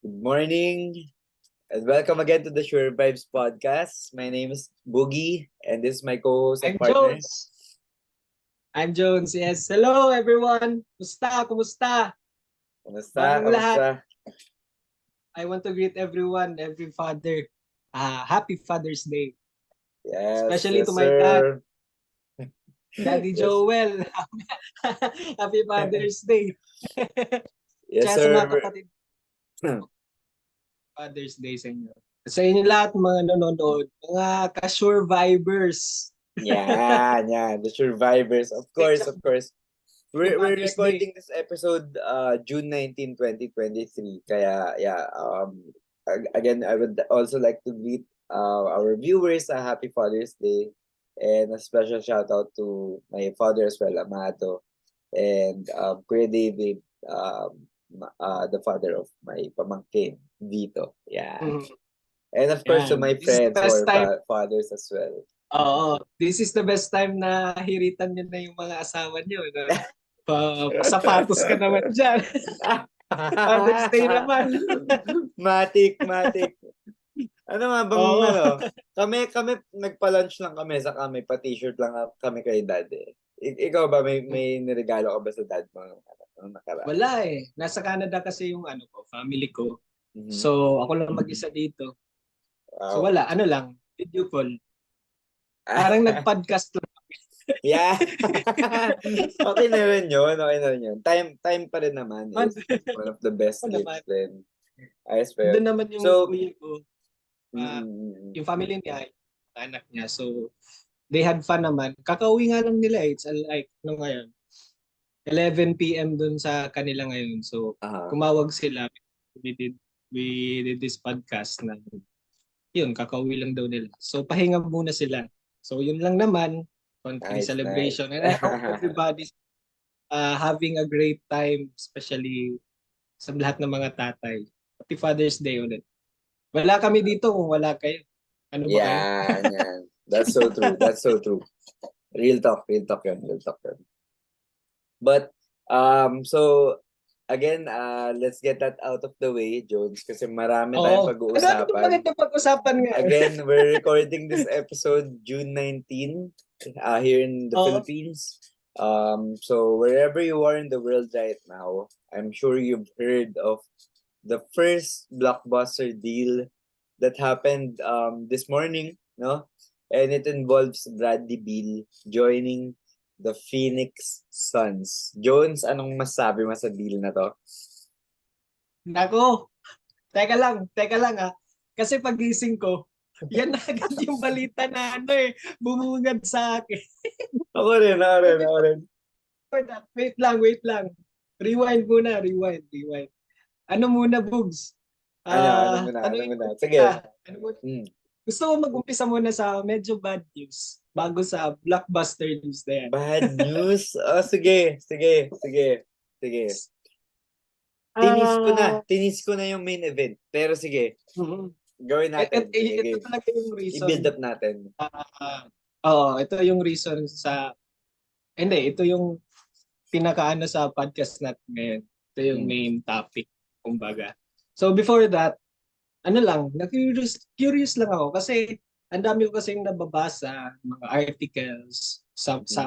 Good morning and welcome again to the Sure Vibes podcast. My name is Boogie and this is my co-host and I'm partner. Jones. I'm Jones. Yes. Hello, everyone. Kumusta? Kumusta? Kamusta? Bagong lahat. Kamusta? I want to greet everyone, every father. Happy Father's Day. Yes, Especially to yes, my dad, sir. Daddy Yes, Joel. Happy Father's Day. yes, Tsaka sa mga sir. kapatid, Father's Day sa inyo. Sa inyo lahat, mga nanonood, mga ka-survivors. Yeah. The survivors. Of course, of course. Happy We're Father's Day. recording this episode June 19, 2023. Kaya yeah, again I would also like to greet our viewers a happy Father's Day and a special shout out to my father as well, Amato, and Kuya David, the father of my pamangkin, Vito. Yeah. Mhm. And of course to Yan. my This is the friends who best are time. fathers as well. Oo. This is the best time na hiritan nyo na yung mga asawa nyo. Na, sapatos ka naman dyan. Father's Day naman. Matik. Ano nga bang Oo. kami nagpa-lunch lang kami sa kami pa-t-shirt lang kami kay dad eh. Ikaw ba may niregalo ka ba sa dad mo nung nakaraan? Wala eh. Nasa Canada kasi yung ano ko, family ko. Mhm. So, ako lang mag-isa dito. So, Wow. wala. Ano lang, video call. Ah, Parang nag-podcast lang. yeah. Okay na rin yun. Okay na rin yun. Time pa rin naman is one of the best Ano naman. gifts then. Ayos pa yun. Doon naman yung So, kuya ko. mm, Yung family niya, yung anak niya. So, they had fun naman. Kakauwi nga lang nila eh. It's like, ano ngayon, 11 p.m. dun sa kanila ngayon. So, ah, kumawag sila. We did, we did this podcast na yun, kakauwi lang daw nila. So, pahinga muna sila. So, yun lang naman. Konting nice. celebration. And I hope everybody's having a great time, especially sa lahat ng mga tatay. Happy Father's Day ulit. Wala kami dito kung wala kayo. Ano ba kayo? Yan. That's so true. That's so true. Real talk yun. But, so, again, let's get that out of the way, Jones, kasi marami tayong Oo. Ang dami itong pag-uusapan. magandang pag-usapan nga. Again, we're recording this episode June 19, here in the Oo. Philippines. So wherever you are in the world right now, I'm sure you've heard of the first blockbuster deal that happened this morning, no? And it involves Bradley Beal joining the Phoenix Suns. Jones, anong masabi mo sa deal na to? Nako, teka lang ah. Kasi pagising ko, yan na agad yung balita na ano eh, bumungad sa akin. Ako rin. Wait lang. Rewind muna, rewind. Ano muna, Bugs? Ano Tanungin ko muna? Sige. kita. Ano mo, Hmm. gusto ko mag-umpisa muna sa medyo bad news bago sa blockbuster news na yan. Bad news? Oh, sige. Ah, Tinis ko na yung main event. Pero sige, mhm. gawin natin. Sige, Ito game. talaga yung reason. I-build up natin. Ito yung reason sa hindi, ito yung pinakaano sa podcast natin ngayon. Ito yung main topic, kumbaga. So before that, ano lang, curious lang ako kasi ang dami ko kasing nababasa, mga articles,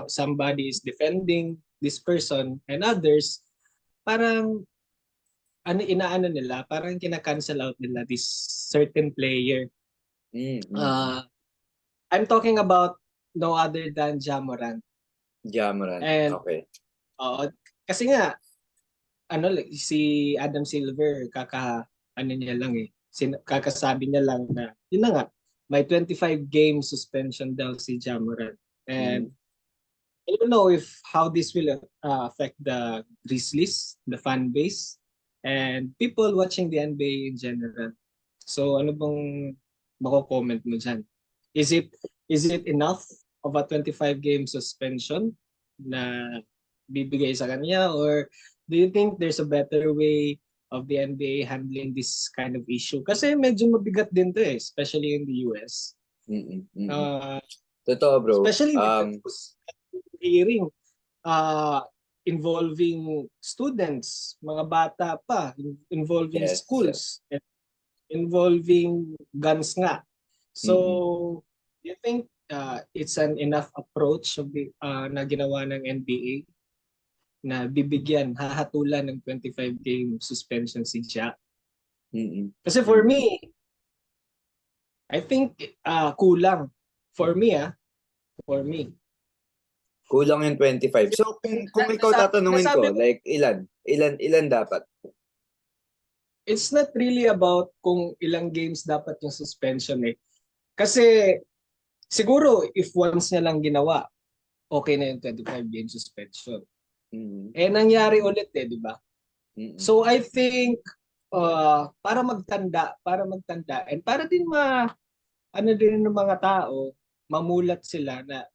somebody is defending this person and others, parang ano inaano nila, parang kina-cancel out nila this certain player. I'm talking about no other than Jamoran. Jamoran. And Okay. kasi nga ano si Adam Silver ano niya lang eh. Kakasabi niya lang na yun na nga may 25 game suspension daw si Jamoran. And I don't know if how this will affect the Grizzlies, the fan base, and people watching the NBA in general. So ano bang mako-comment mo dyan? Is it enough of a 25 game suspension na bibigay sa kanya, or do you think there's a better way of the NBA handling this kind of issue? Kasi medyo mabigat din to eh, especially in the US. Totoo, bro. Especially with the hearing. involving students, mga bata pa, involving Yes. schools, and involving guns nga. So, do you think it's an enough approach of na ginawa ng NBA na bibigyan, hahatulan ng 25-game suspension si Ja? Kasi for me, I think kulang. For me, for me. Kulang yung 25. So, kung ikaw tatanungin ko, like, ilan dapat? It's not really about kung ilang games dapat yung suspension eh. Kasi, siguro, if once niya lang ginawa, okay na yung 25-game suspension. Eh, nangyari ulit eh, di ba? So, I think, para magtanda, and para din ano din ng mga tao, mamulat sila na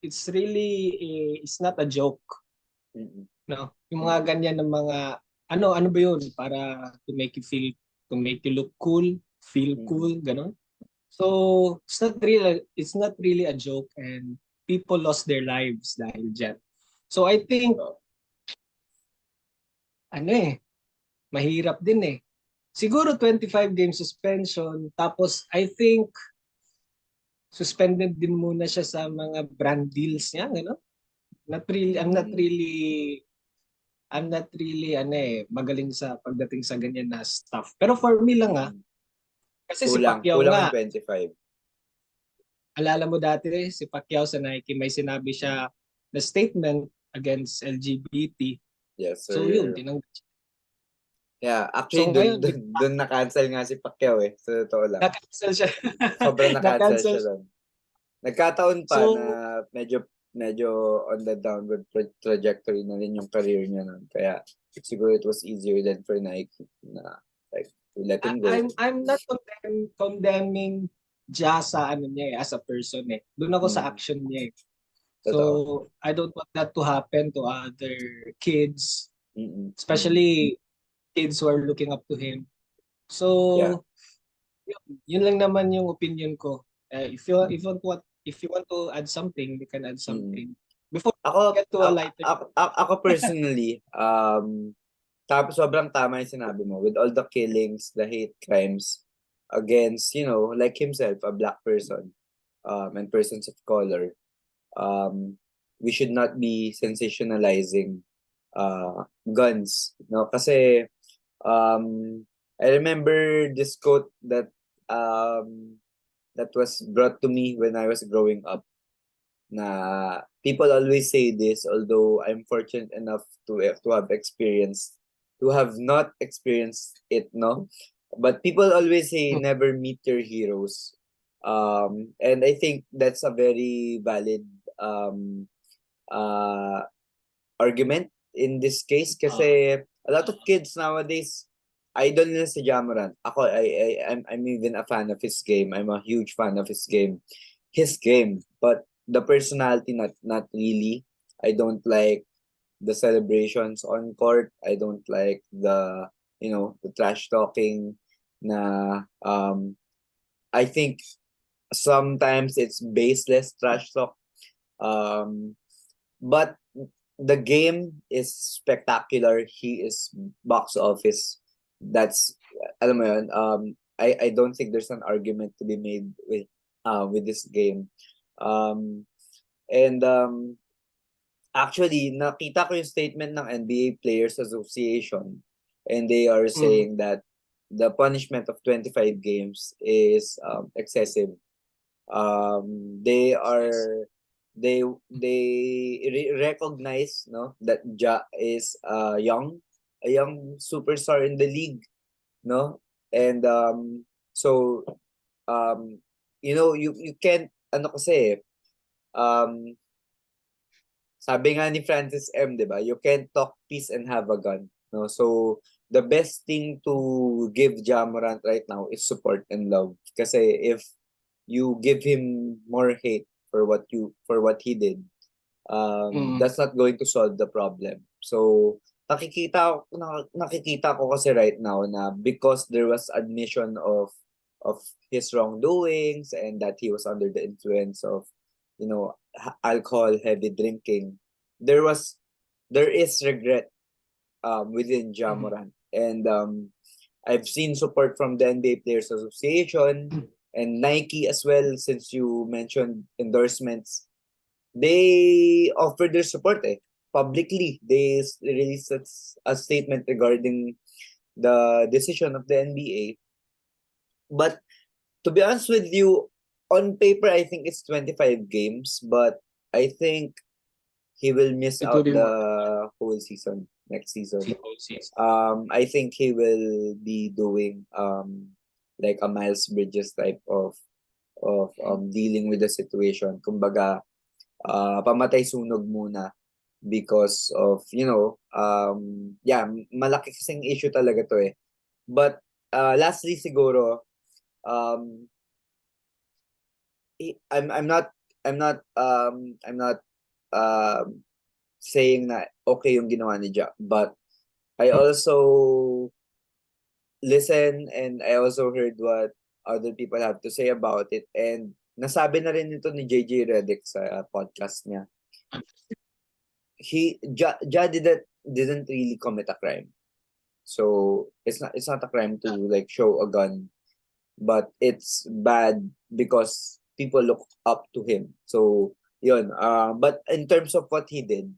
it's really, it's not a joke. No? Yung mga ganyan ng mga, ano ba yun? Para to make you look cool, feel cool, gano'n. So, it's not really a joke and people lost their lives dahil dyan. So, I think, mahirap din eh. Siguro 25-game suspension, tapos I think suspended din muna siya sa mga brand deals niya, ano? I'm not really magaling sa pagdating sa ganyan na stuff. Pero for me lang kasi si Pacquiao kulang nga, yung 25. alala mo dati si Pacquiao sa Nike, may sinabi siya na statement against LGBT. Yes, sir. So yun, Yeah, actually, so, dun na-cancel nga si Pacquiao eh. Sa totoo lang. na-cancel siya. Sobrang na-cancel siya doon. Nagkataon pa So, na medyo on the downward trajectory na rin yung career niya nun. Kaya siguro it was easier than for Nike na like to let him go. I'm not condemning Ja sa niya as a person eh. Doon ako sa action niya eh. So, I don't want that to happen to other kids, especially kids who are looking up to him. So, yun lang naman yung opinion ko. If you want to add something, you can add something. Before we get to a lighter. Ako personally, tapos sobrang tama yung sinabi mo with all the killings, the hate crimes against, like himself, a black person, and persons of color. We should not be sensationalizing guns, no? Kasi I remember this quote that was brought to me when I was growing up. Na people always say this, although I'm fortunate enough to have not experienced it, no? But people always say never meet your heroes. And I think that's a very valid argument in this case kasi a lot of kids nowadays idol nila si Jamorant. Ako, I'm even a fan of his game. I'm a huge fan of his game. But the personality, not really. I don't like the celebrations on court. I don't like the trash talking na I think sometimes it's baseless trash talk. But the game is spectacular. He is box office. That's, alam mo yun, I don't think there's an argument to be made with this game. Actually, nakita ko yung statement ng NBA Players Association, and they are saying that the punishment of 25 games is excessive. They recognize, no, that Ja is a young superstar in the league, no, and you can't kasi sabi nga ni Francis M, 'di ba? You can't talk peace and have a gun, no? So the best thing to give Ja Morant right now is support and love. Kasi if you give him more hate for what he did, that's not going to solve the problem. So nakikita ko kasi right now na because there was admission of his wrongdoings and that he was under the influence of alcohol, heavy drinking, there was there is regret within Ja Mhm. Morant. And I've seen support from the NBA Players Association and Nike as well, since you mentioned endorsements. They offered their support publicly. They released a statement regarding the decision of the NBA. But to be honest with you, on paper, I think it's 25 games, but I think he will miss It will out be more the whole season next season. the whole season. I think he will be doing like a Miles Bridges type of dealing with the situation. Kumbaga, pamatay sunog muna because of, yeah, malaki kasing issue talaga to But lastly siguro, um I'm not saying na okay yung ginawa ni Ja, but I also listen and I also heard what other people have to say about it, and nasabi na rin ito ni JJ Redick sa podcast niya. Ja didn't really commit a crime. So it's not a crime to like show a gun, but it's bad because people look up to him. So yun. But in terms of what he did,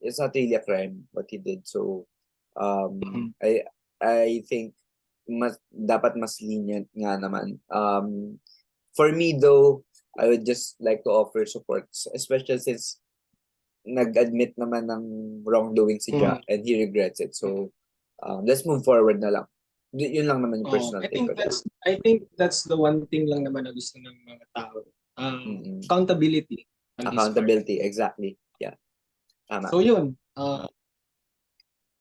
it's not really a crime what he did. So Mhm. I think dapat mas lenient nga naman. For me though, I would just like to offer support, especially since nag-admit naman ng wrongdoing si Ja Mhm. and he regrets it. So let's move forward na lang. Yun lang naman yung Oh, personal I take think ko dyan. that's the one thing lang naman na gusto ng mga tao. Mm-mm. Accountability on his part. Accountability, exactly. Yeah, tama. So yun,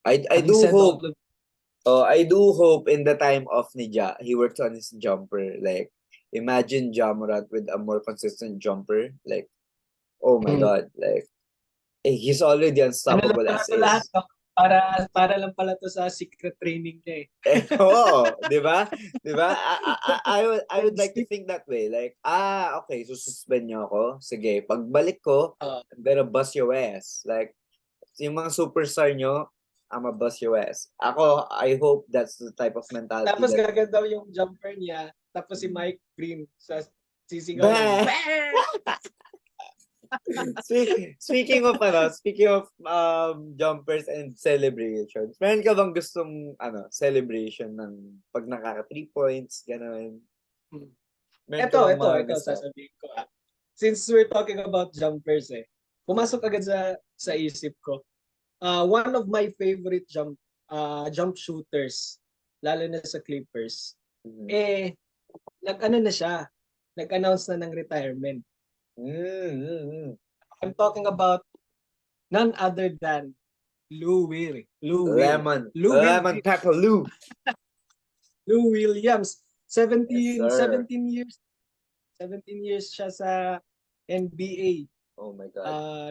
I having do said all hope, of I do hope in the time of ni Ja, he works on his jumper. Like, imagine Ja Morant with a more consistent jumper. Like, oh my mm, God. Like, he's already ano lang unstoppable pala as to lahat, is. no? Para lang pala to sa secret training niya eh. Oo, di ba? Di ba? I would like to Stick. think that way. Like, okay, so suspend niyo ako. Sige, pagbalik ko, Uh, I'm gonna bust your ass. Like, yung mga superstar nyo, I'ma bust your ass. Ako, I hope that's the type of mentality tapos that gaganda yung jumper niya, tapos si Mike Green sa sisigaw ng Bah! BAM! Speaking of jumpers and celebrations, meron ka bang gustong celebration ng pag nakaka 3 points, gano'n? Hmm. Meron ka Ito, bang ito, mga ito, gusto? sasabihin ko. Since we're talking about jumpers pumasok agad sa isip ko. One of my favorite jump shooters, lalo na sa Clippers, Mhm. nag-ano na siya, nag-announce na ng retirement. Mm. I'm talking about none other than Lou Will. Lou Will. Lou Will. Lemon pepper Lou. Lou Williams. Yes, 17, sir. 17 years. 17 years siya sa NBA. Oh my God. Uh,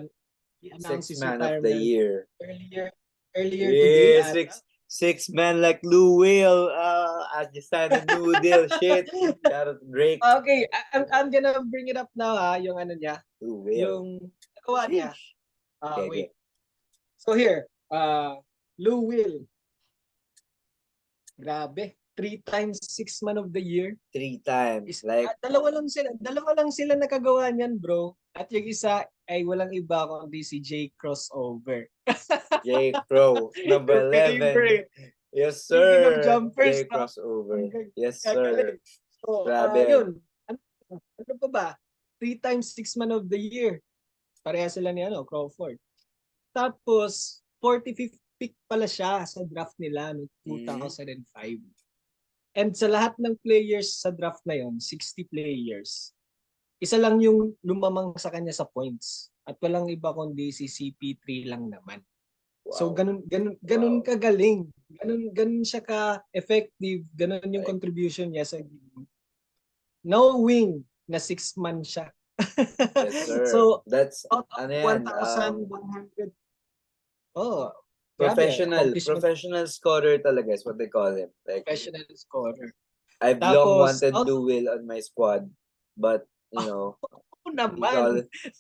he announced Six his man of the retirement year. earlier earlier today Yeah, ata. six men like Lou Will. As you stand a noodle. Shit. Shout out to Drake. Okay, I'm gonna bring it up now yung ano niya, Lou Will. yung nagawa niya. Sheesh. Okay, Wait. okay. So here, Lou Will. Grabe. 3 times six man of the year. 3 times. Like, Dalawa lang sila nakagawa niyan, bro. At yung isa ay walang iba kundi si J Crossover. J Crow. Number Your 11. favorite. Yes, Speaking of sir. jumpers, J no? Crossover. Ang Yes, sir. gagaling. So, Grabe. yun. Ano, ano pa ba? 3 times six man of the year. Pareha sila ni Crawford. Tapos, 45th pick pala siya sa draft nila noong Mm-hmm. 2005. And sa lahat ng players sa draft na yon, 60 players, isa lang yung lumamang sa kanya sa points. At walang iba kundi si CP3 lang naman. So Wow. ganun Wow. kagaling. Ganun siya ka-effective. Ganun yung Like, contribution niya sa game. Knowing na 6 man siya. yes, sir. So That's, out of ano yan, 1,100, oh, grabe, accomplishment, professional scorer talaga is what they call him. Like, professional scorer. I've long Tapos wanted out to Will on my squad, but, oh, he's naman. all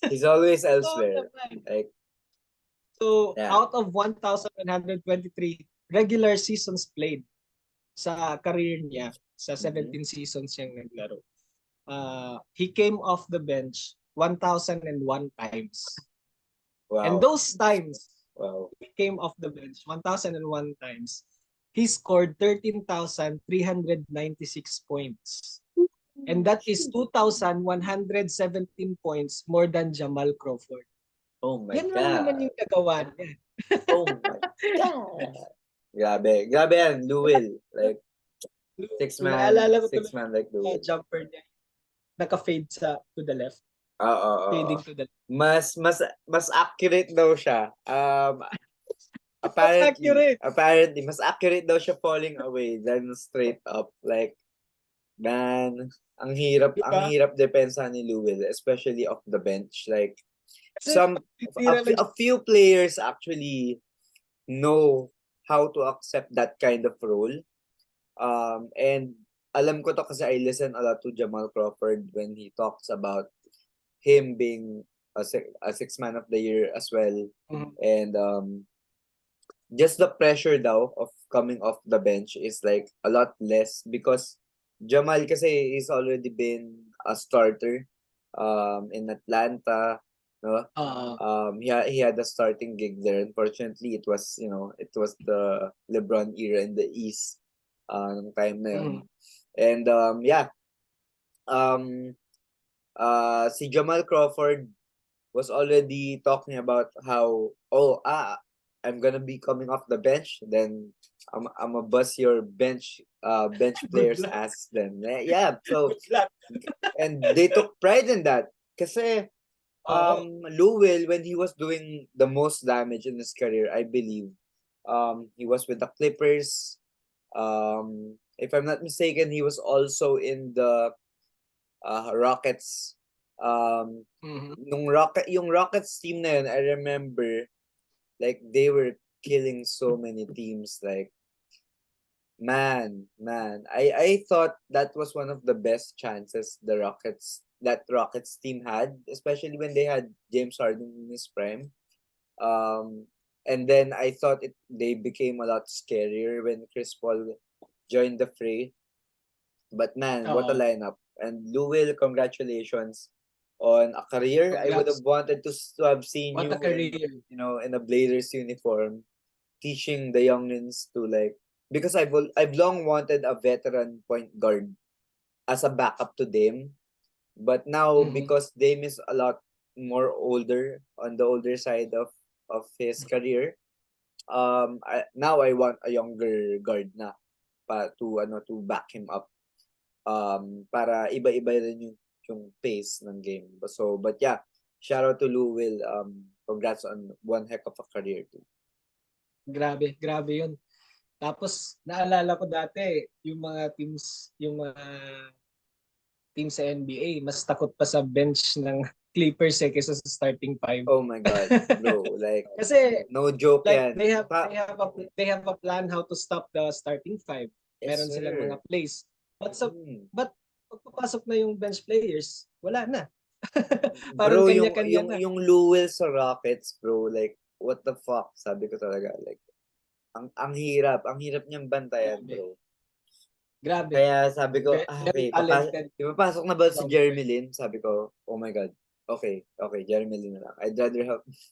he's always Oo elsewhere. naman. Like, So, Yeah. out of 1,123 regular seasons played sa career niya, sa 17 seasons niyang naglaro, he came off the bench 1,001 times. And Wow. those times Wow. he came off the bench 1,001 times, he scored 13,396 points. And that is 2,117 points more than Jamal Crawford. Oh my Yan lang naman God. yung nagawa niya. Oh my God. Grabe. Grabe yan, Luwil. Like, Naalala ko six tuloy man like yung Luwil. jumper niya. Naka-fade to the left. Oo. Fading to the left. Mas accurate daw siya. Apparently, mas accurate daw siya falling away than straight up. Like, man, ang hirap depensa ni Luwil, especially off the bench. Like, a few players actually know how to accept that kind of role. And alam ko to kasi I listen a lot to Jamal Crawford when he talks about him being a six man of the year as well. And just the pressure daw of coming off the bench is like a lot less because Jamal kasi is already been a starter in Atlanta, no? He had a starting gig there. Unfortunately, it was the LeBron era in the East ng time na yun. And si Jamal Crawford was already talking about how I'm gonna be coming off the bench, then I'm gonna bust your bench players ass then. Yeah, so and they took pride in that kasi Luwil, when he was doing the most damage in his career, I believe he was with the Clippers. If I'm not mistaken, he was also in the Rockets. Yung Rockets team na yun, I remember like they were killing so many teams. Like, man, I thought that was one of the best chances that Rockets team had, especially when they had James Harden in his prime. And then I thought they became a lot scarier when Chris Paul joined the fray. But man, what a lineup. And Luwil, congratulations on a career. Congrats. I would have wanted to have seen What a career. in a Blazers uniform, teaching the youngins to like, because I've long wanted a veteran point guard as a backup to Dame. But now because Dame is a lot more older, on the older side of his career, now I want a younger guard na to back him up. Para iba-iba rin yung pace ng game. So, but yeah, shout out to Luwil. Congrats on one heck of a career too. Grabe yun. Tapos, naalala ko dati, yung mga teams sa NBA, mas takot pa sa bench ng Clippers kaysa sa starting five. Oh my God, bro. Like, kasi, no joke like, yan. they have a plan how to stop the starting five. Meron silang mga plays. But pag papasok na yung bench players, wala na. Parang bro, kanya-kanya na. yung Luwil sa Rockets, bro, like, what the fuck? Sabi ko talaga, like, ang hirap niyang bantayan, bro. Grabe. Kaya sabi ko, okay, ipapasok na ba si Jeremy Lin? Sabi ko, oh my God. Okay, Jeremy Lin na lang.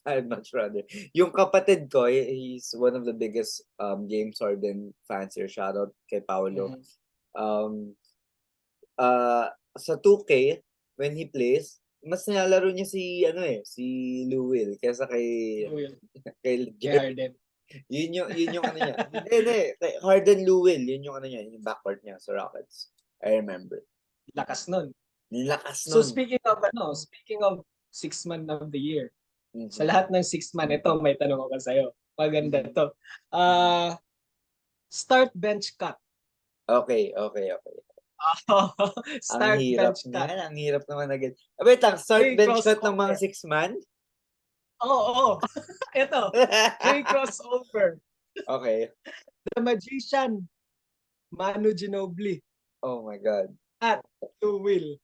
I'd much rather. Yung kapatid ko, he's one of the biggest James Harden fans here. Shout out kay Paolo. Sa 2K, when he plays, mas nilalaro niya si Luwil kaysa kay Harden. Yun yung ano niya. Hindi. Harden Luwil, yun yung ano niya, yung backcourt niya sa Rockets. I remember. Lakas nun. So speaking of six man of the year. Sa lahat ng six man, ito may tanong ako sa'yo. Maganda to. Start bench cut. Okay. Start bench cut. Ang hirap naman agad. Wait lang, start bench cut ng mga six man? Oo. Ito. Trey crossover. Okay. The Magician. Manu Ginobili. Oh my God. At Luwil.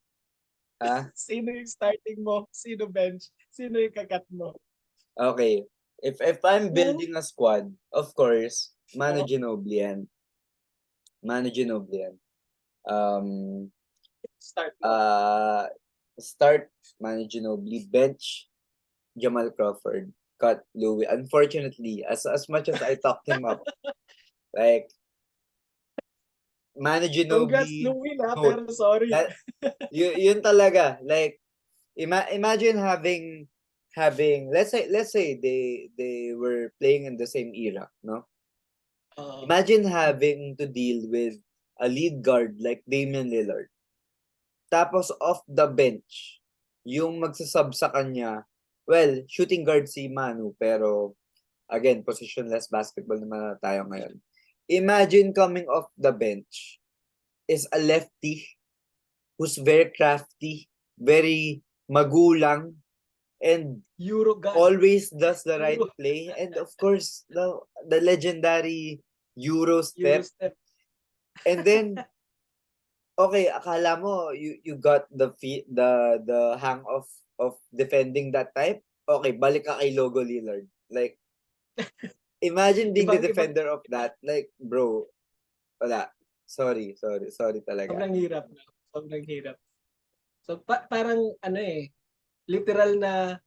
Ah? Sino yung starting mo? Sino bench? Sino yung kakat mo? Okay. If I'm building a squad, of course, Manu Ginobili yan. Manu Ginobili yan. Start mo. Start Manu Ginobili, bench Jamal Crawford, cut Louis. Unfortunately, as much as I talked him up, like Manu Congrats, Ginobili, Louie, na, no, pero sorry. that, yun talaga, like imagine having let's say they were playing in the same era, no? Imagine having to deal with a lead guard like Damian Lillard. Tapos off the bench, yung magsasub sa kanya, well, shooting guard si Manu, pero again, positionless basketball naman na tayo ngayon. Imagine coming off the bench is a lefty who's very crafty, very magulang, and Euro God. always does the right play. And of course, the legendary Euro step. And then, okay, akala mo you got the hang of defending that type. Okay, balik ka kay Logo Lillard. Like, imagine being the defender of that. Like, bro, wala. Sorry talaga. Sobrang hirap. So parang literal na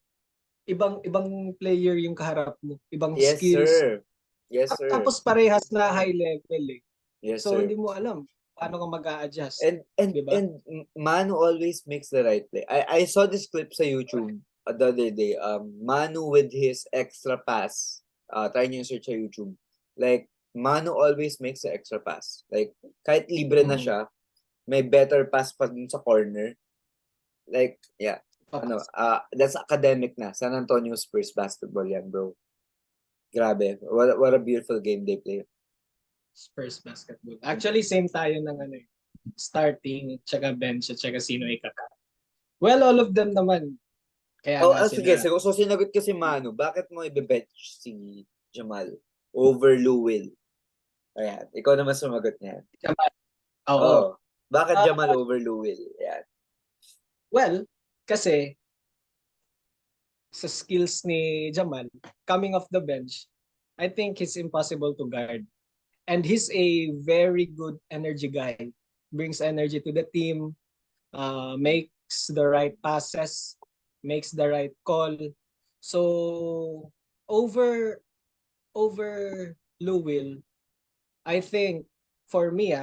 ibang player yung kaharap mo, ibang Yes, skills. sir. Yes, sir. Tapos parehas na high level eh. Yes, so sir. hindi mo alam paano ka mag-a-adjust. And diba? and Manu always makes the right play. I saw this clip sa YouTube the other day. Manu with his extra pass. Try nyo yung search sa YouTube. Like, Manu always makes the extra pass. Like, kahit libre na siya, may better pass pa dun sa corner. Like, yeah. That's academic na. San Antonio Spurs basketball yan, bro. Grabe. What a beautiful game they play. Spurs basketball. Actually, same tayo ng starting, tsaka bench, at tsaka sino ikaka. Well, all of them naman. Kaya sige. So, sinagot ko si Manu. Bakit mo i-bench si Jamal over Lou Will? Ayan. Ikaw naman sumagot niya. Jamal. Oo. Bakit Jamal over Lou Will? Ayan. Well, kasi sa skills ni Jamal, coming off the bench, I think he's impossible to guard. And he's a very good energy guy. Brings energy to the team, makes the right passes, makes the right call. So over Lou Will, I think for me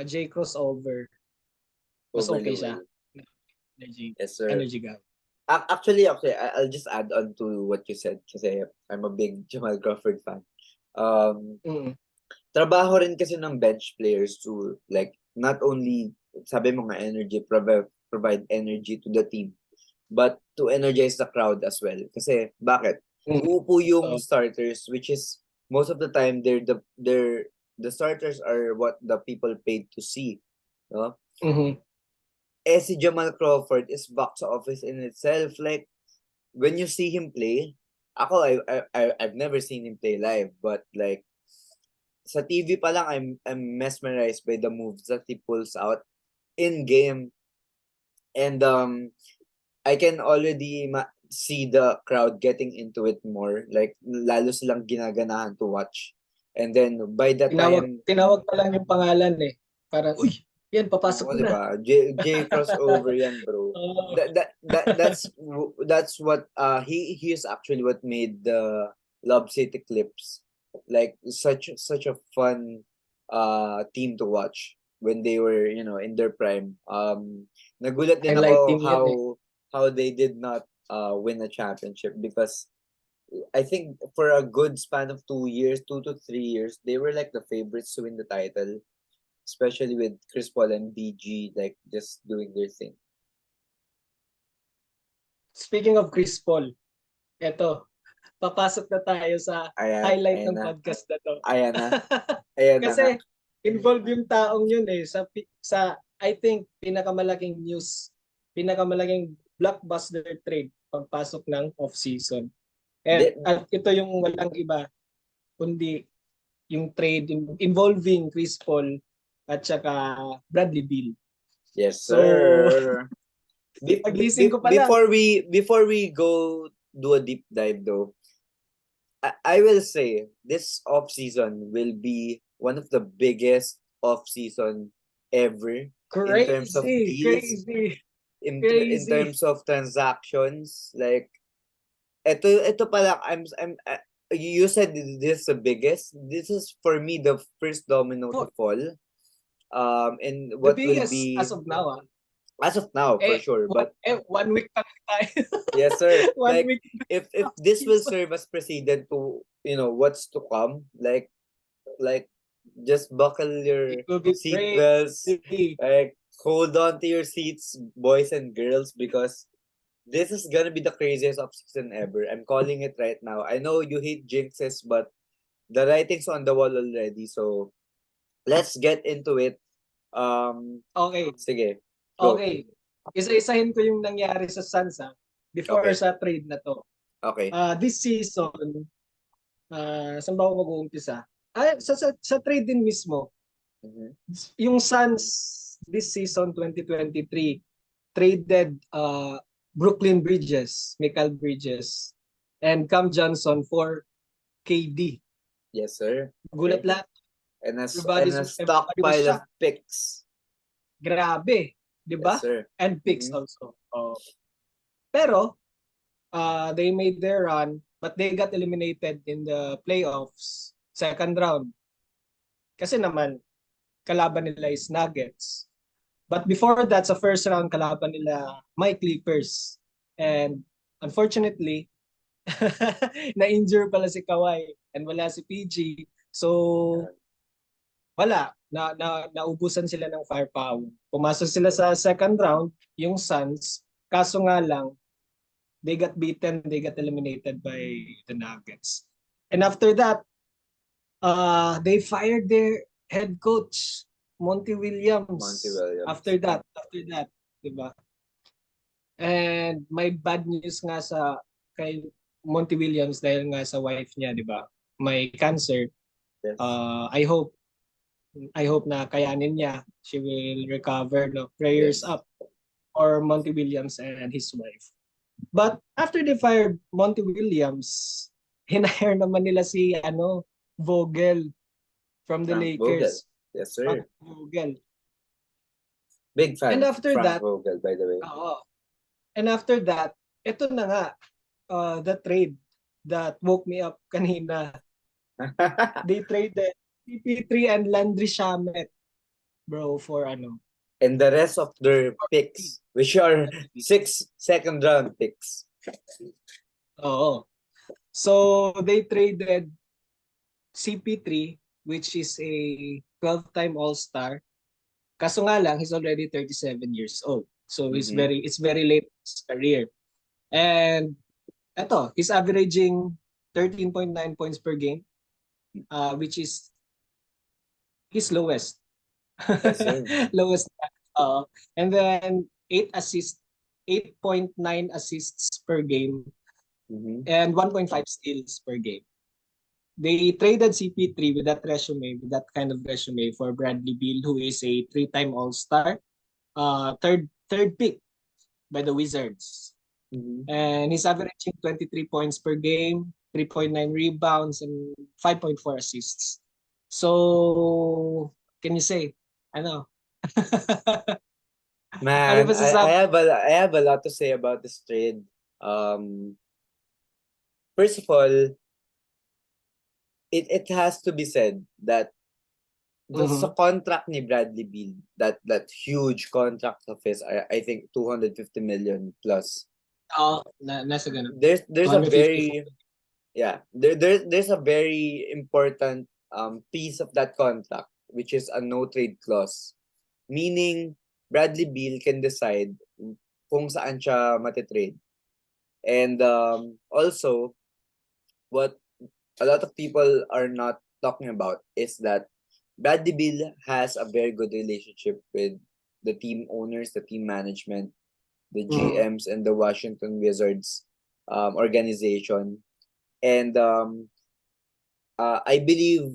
J crossover mas Over okay Lou siya. Will. Energy, Yes, sir. energy guy. Actually, I'll just add on to what you said kasi I'm a big Jamal Crawford fan. Trabaho rin kasi ng bench players to like not only sabi mo nga energy provide energy to the team but to energize the crowd as well. Kasi bakit? Uupo yung starters which is most of the time the starters are what the people paid to see, no? Si Jamal Crawford is box office in itself. Like, when you see him play, I've never seen him play live, but like, sa TV pa lang, I'm mesmerized by the moves that he pulls out in game. And I can already see the crowd getting into it more. Like, lalo silang ginaganahan to watch. And then, by the time... Tinawag pa lang yung pangalan eh. Parang, uy, yan, papasok ko na. Diba? J crossover yan, bro. That's what he is actually what made the Love City Clips like such a fun team to watch when they were, in their prime. Nagulat din ako how they did not win a championship because I think for a good span of 2 years, 2 to 3 years, they were like the favorites to win the title. Especially with Chris Paul and BG like just doing their thing. Speaking of Chris Paul, eto, papasok na tayo sa highlight ng podcast na to. Ayan na. Kasi involved yung taong yun eh sa I think pinakamalaking news, pinakamalaking blockbuster trade pagpasok ng off-season. At ito yung walang iba kundi yung trade involving Chris Paul at saka Bradley Beal. Yes, sir. Pagising ko pa lang. Before we go do a deep dive though, I will say this off season will be one of the biggest off season ever in terms of Crazy, deals, crazy, in crazy. terms of transactions. Like ito pala, you said this is the biggest. This is for me the first domino to Oh, fall. And the what will biggest as be of now, ah. as of now for sure, but 1 week pa lang tayo. yes, sir. 1 week If off this will season. serve as precedent to what's to come, like just buckle It your will be seatbelts, crazy. like hold on to your seats, boys and girls, because this is gonna be the craziest off season ever. I'm calling it right now. I know you hate jinxes, but the writing's on the wall already. So let's get into it. Okay, Sige, go. okay. Isa-isahin ko yung nangyari sa Suns, before Okay, sa trade na to. okay. This season, saan ba ako mag-uumpisa? Sa trade din mismo. Mhm. Yung Suns this season 2023 traded Brooklyn Bridges, Michael Bridges, and Cam Johnson for KD. Yes, sir. Gulat Okay. lahat. And a Everybody was stockpile of shocked. picks. Grabe, 'di Yes, ba? sir. And picks Mhm. also. Pero they made their run, but they got eliminated in the playoffs, second round. Kasi naman, kalaban nila is Nuggets. But before that, sa first round, kalaban nila my Clippers. And unfortunately, na-injure pala si Kawhi and wala si PG. So, wala. Naubusan sila ng firepower. Pumasok sila sa second round, yung Suns. Kaso nga lang, they got beaten, they got eliminated by the Nuggets. And after that, they fired their head coach, Monty Monty Williams. Williams. After that, 'di ba? And may bad news nga sa kay Monty Williams dahil nga sa wife niya, 'di ba? May cancer. Yes. I hope na kayanin niya. She will recover. No? Prayers Yes. up for Monty Williams and his wife. But after they fired Monty Williams, hinire naman nila si Vogel from the Frank Vogel. Lakers. Yes, Frank sir. Vogel. Big And fan of after Frank that, Vogel, by the way. oo. And after that, ito na nga, the trade that woke me up kanina. They traded CP3 and Landry Shamet, bro, for And the rest of their for picks, which are 6 second round picks. Oo. So they traded CP3, which is a 12-time All-Star. Kaso nga lang, he's already 37 years old. So Mhm. it's very late in his career. And he's averaging 13.9 points per game, which is his lowest. Yes, sir. Lowest. And then 8.9 assists per game, Mhm. and 1.5 steals per game. They traded CP3 with that kind of resume, for Bradley Beal, who is a three-time All-Star, third pick by the Wizards. Mhm. And he's averaging 23 points per game, 3.9 rebounds, and 5.4 assists. So, can you say, ano? Ano Man, ba sasabi? I have a lot to say about this trade. Um, First of all, it has to be said that sa Mhm. contract ni Bradley Beal, that huge contract of his, I think 250 million plus. Nasa ganun. There's a 254. very there's a very important piece of that contract, which is a no trade clause. Meaning Bradley Beal can decide kung saan siya matitrade. And also what a lot of people are not talking about is that Bradley Beal has a very good relationship with the team owners, the team management, the Mhm. GMs, and the Washington Wizards organization. And I believe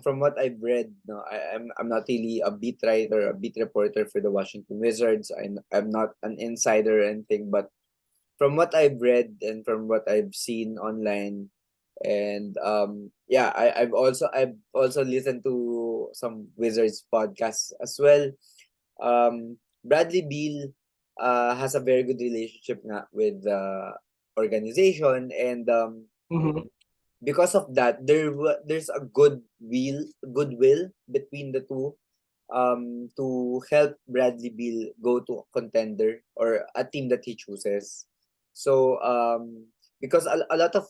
from what I've read, no, I'm not really a beat writer, a beat reporter for the Washington Wizards. I'm not an insider or anything, but from what I've read and from what I've seen online, And yeah, I've also listened to some Wizards podcasts as well. Bradley Beal has a very good relationship nga with the organization, and Mhm. because of that, there's a goodwill between the two, to help Bradley Beal go to a contender or a team that he chooses. So because a lot of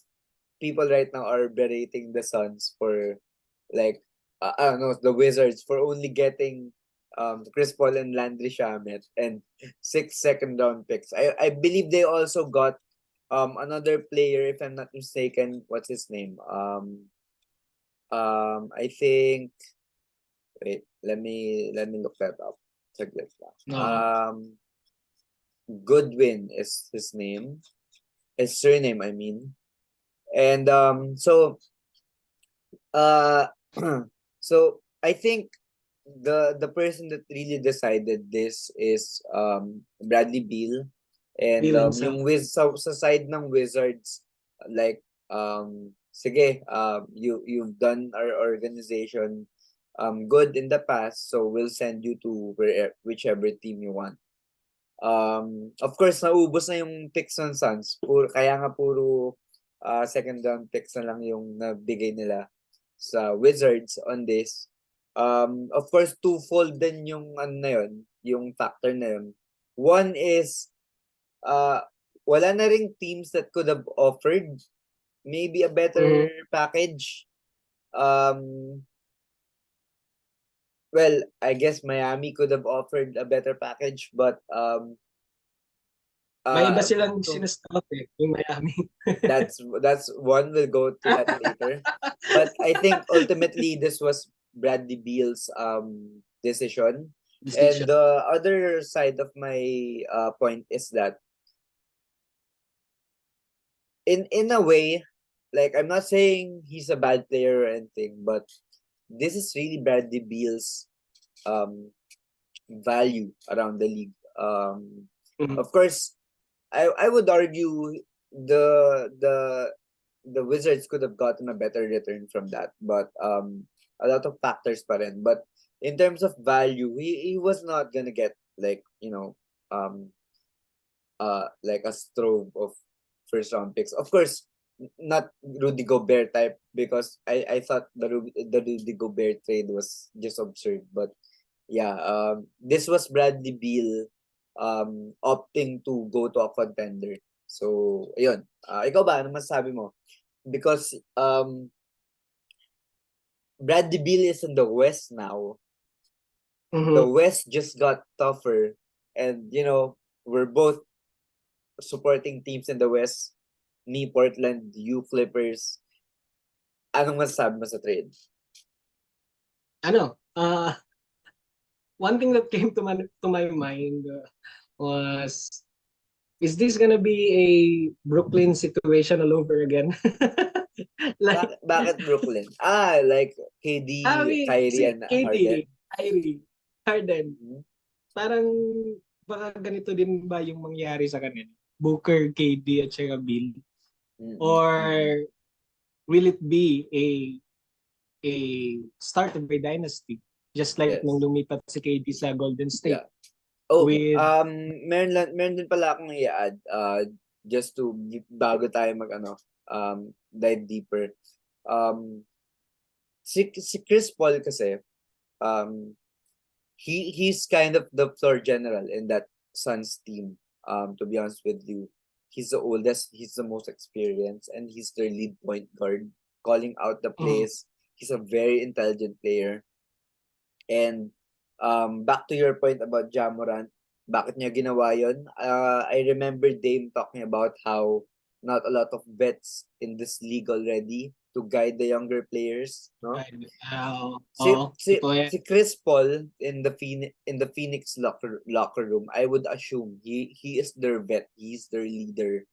people right now are berating the Suns for, like, I don't know, the Wizards for only getting Chris Paul and Landry Shamet and 6 second round picks. I believe they also got another player, if I'm not mistaken. What's his name? I think, wait, let me look that up. Saglit lang. Oo. Goodwin is his name. His surname, I mean. And uh so I think the person that really decided this is Bradley Beal, and Bill himself. yung sa side ng Wizards, like, sige, you've done our organization good in the past, so we'll send you to whichever team you want. Of course, naubos na yung picks ng Suns. Kaya nga puro second round picks na lang yung nabigay nila sa Wizards on this. Of course, twofold din yung ano na yun, yung factor na yun. One is, uh, wala na ring teams that could have offered maybe a better Mhm. package. Um, well, I guess Miami could have offered a better package, but May iba uh, silang to sinascout yung Miami. that's one, we'll go to that later. But I think ultimately this was Bradley Beal's decision. And Decision. the other side of my point is that, in a way, like, I'm not saying he's a bad player or anything, but this is really Bradley Beal's um value around the league. Mhm. Of course, I would argue the Wizards could have gotten a better return from that, but a lot of factors pa rin. But in terms of value, he was not gonna get, like, um like a trove of first round picks. Of course, not Rudy Gobert type, because I thought the Rudy Gobert trade was just absurd. But yeah, this was Bradley Beal opting to go to a contender. So, ayun. Ikaw ba, ano masasabi mo? Because Bradley Beal is in the West now. The Mhm. West just got tougher, and we're both supporting teams in the West. Me, Portland, you, Clippers. Anong masasabi mo sa trade? Ano, one thing that came to my mind was, is this gonna be a Brooklyn situation all over again? Like, Bakit Brooklyn? Like KD, I mean, Kyrie, si and Harden? KD, Kyrie, Harden, Mhm. parang baka ganito din ba yung mangyari sa kanila? Booker, KD, at saka Bill? Mm-mm, Or mm-mm. will it be a start of a dynasty? Just like nung Yes. lumipat si KD sa Golden Yeah. State Oh, with meron din pala akong i-add, just to, bago tayo dive deeper. Si Chris Paul kasi, um, he's kind of the floor general in that Suns team. To be honest with you, he's the oldest, he's the most experienced, and he's their lead point guard, calling out the Mhm. plays. He's a very intelligent player. And back to your point about Ja Morant, bakit niya ginawa yun? I remember Dame talking about how not a lot of vets in this league already to guide the younger players, no? Si Oo, si totoo yan. si Chris Paul in the Phoenix locker room, I would assume he is their vet, he's their leader.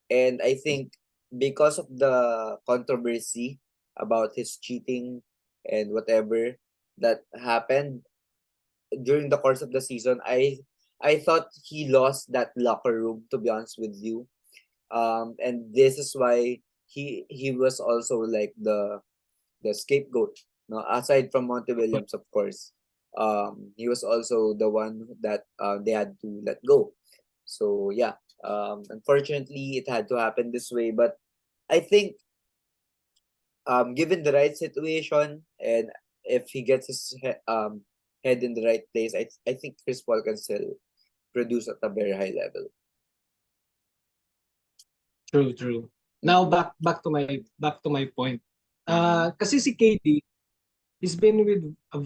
And I think because of the controversy about his cheating and whatever that happened during the course of the season, I thought he lost that locker room, to be honest with you. And this is why he was also like the scapegoat. No, aside from Monty Williams, of course, he was also the one that they had to let go. So yeah, unfortunately, it had to happen this way. But I think, given the right situation, and if he gets his head in the right place, I think Chris Paul can still produce at a very high level. True. Now back to my point. Kasi si KD, he's been with a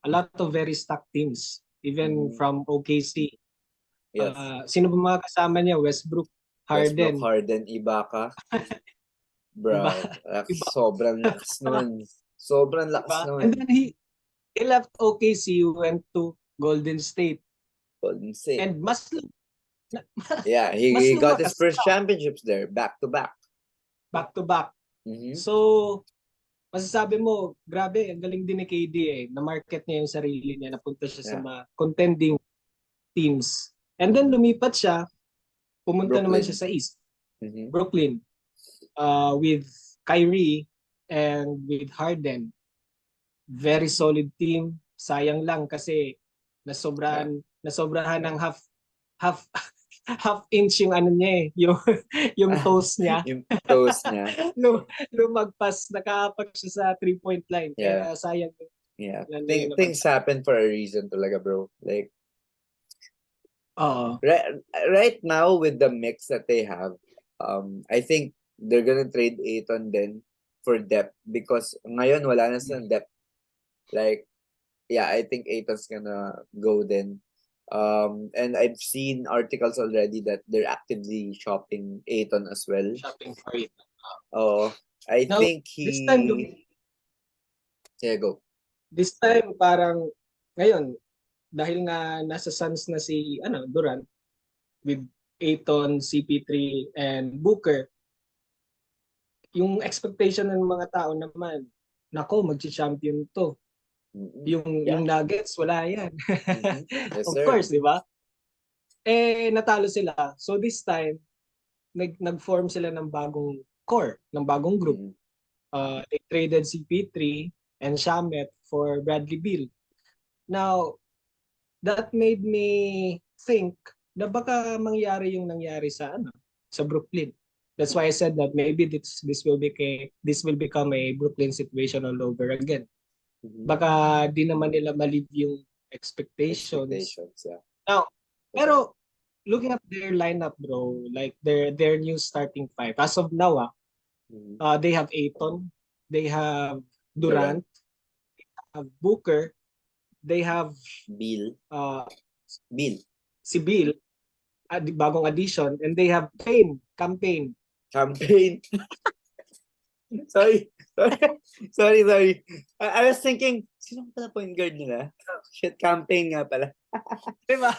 lot of very stacked teams, even from OKC. Yes. Sino ba mga kasama niya? Westbrook, Westbrook, Harden, Harden, Ibaka. diba? Bro, Diba? sobrang lakas nun. Sobrang lakas Diba? And nun. then he left OKC, went to Golden State, Golden State. and mas Yeah, he got his lumakas first pa, championships there, back to back. back to back. Mm-hmm. So, masasabi mo, grabe, ang galing din ni KD na-market niya yung sarili niya, napunta siya sa mga contending teams. And then lumipat siya, pumunta naman siya sa East, Brooklyn, with Kyrie and with Harden. Very solid team. Sayang lang kasi nasobrahan ng half half inch yung ano niya yung toes niya. Yung toes niya. Lumagpas, nakaapak siya sa 3-point line. Kaya sayang. Yeah. Things happen for a reason talaga, bro. Like, right now with the mix that they have, I think they're gonna trade Ayton then for depth, because ngayon wala na silang depth. Like, yeah, I think Ayton's gonna go then. And I've seen articles already that they're actively shopping Ayton as well. Shopping for Ayton. Oh, I think this time, go. This time parang ngayon, dahil nga nasa Suns na si Durant with Ayton, CP3 and Booker, yung expectation ng mga tao naman, nako, magchi-champion to. Yung Nuggets, wala yan. Yes, of sir. course, di ba? Natalo sila. So this time, nag-form sila ng bagong core, ng bagong group. They traded CP3 and Shamet for Bradley Beal. Now, that made me think na baka mangyari yung nangyari sa Brooklyn. That's why I said that maybe this will become a Brooklyn situation all over again. Baka di naman nila ma-live yung expectations. Yeah. Now, pero looking at their lineup, bro, like their new starting five, as of now, they have Ayton, they have Durant, they have Booker, they have Beal. Si Beal, bagong addition, and they have Campaign. Sorry. I was thinking, sino pala point guard nila? Shit, Campaign nga pala. Diba?